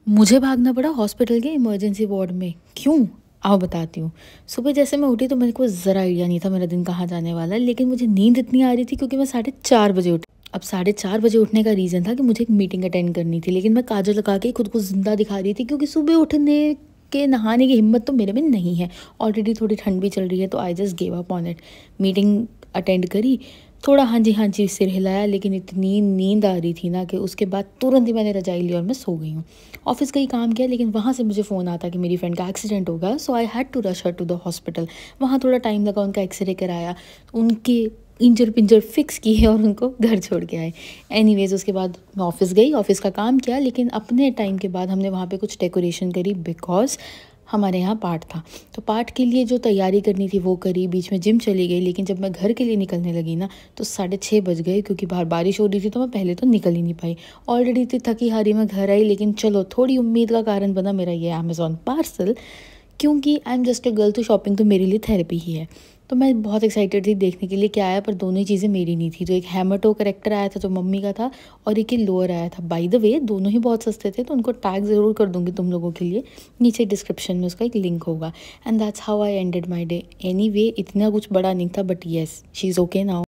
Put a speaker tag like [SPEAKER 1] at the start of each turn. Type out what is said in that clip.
[SPEAKER 1] मुझे भागना पड़ा हॉस्पिटल के इमरजेंसी वार्ड में। क्यों? आओ बताती हूँ। सुबह जैसे मैं उठी तो मेरे को ज़रा आइडिया नहीं था मेरा दिन कहाँ जाने वाला है, लेकिन मुझे नींद इतनी आ रही थी क्योंकि मैं 4:30 बजे उठी। अब 4:30 बजे उठने का रीज़न था कि मुझे एक मीटिंग अटेंड करनी थी, लेकिन मैं काजल लगा के खुद को ज़िंदा दिखा रही थी क्योंकि सुबह उठने के नहाने की हिम्मत तो मेरे में नहीं है। ऑलरेडी थोड़ी ठंड भी चल रही है तो I just give up on it. Meeting attend करी, थोड़ा हाँ जी सिर हिलाया, लेकिन इतनी नींद आ रही थी ना कि उसके बाद तुरंत ही मैंने रजाई ली और मैं सो गई हूँ। ऑफिस का ही काम किया, लेकिन वहाँ से मुझे फ़ोन आता कि मेरी फ्रेंड का एक्सीडेंट हो गया, so I had to rush her to the hospital. वहाँ थोड़ा टाइम लगा, उनका एक्सरे कराया, उनके इंजर पिंजर फिक्स किए और उनको घर छोड़ के आए। एनीवेज उसके बाद मैं ऑफिस गई, ऑफिस का काम किया, लेकिन अपने टाइम के बाद हमने वहाँ पे कुछ डेकोरेशन करी बिकॉज हमारे यहाँ पाठ था। तो पाठ के लिए जो तैयारी करनी थी वो करी, बीच में जिम चली गई, लेकिन जब मैं घर के लिए निकलने लगी ना तो 6:30 बज गए क्योंकि बाहर बारिश हो रही थी, तो मैं पहले तो निकल ही नहीं पाई। ऑलरेडी इतनी थकी हारी मैं घर आई, लेकिन चलो थोड़ी उम्मीद का कारण बना मेरा ये अमेज़ॉन पार्सल, क्योंकि I am just a girl तो शॉपिंग तो मेरे लिए थेरेपी ही है। तो मैं बहुत एक्साइटेड थी देखने के लिए क्या आया, पर दोनों ही चीज़ें मेरी नहीं थी। तो एक हैमर करेक्टर आया था जो मम्मी का था, और एक ही लोअर आया था। बाय द वे दोनों ही बहुत सस्ते थे, तो उनको टैग ज़रूर कर दूँगी तुम लोगों के लिए, नीचे डिस्क्रिप्शन में उसका एक लिंक होगा। And that's how I ended my day. Any way इतना कुछ बड़ा नहीं था, but yes she is okay now.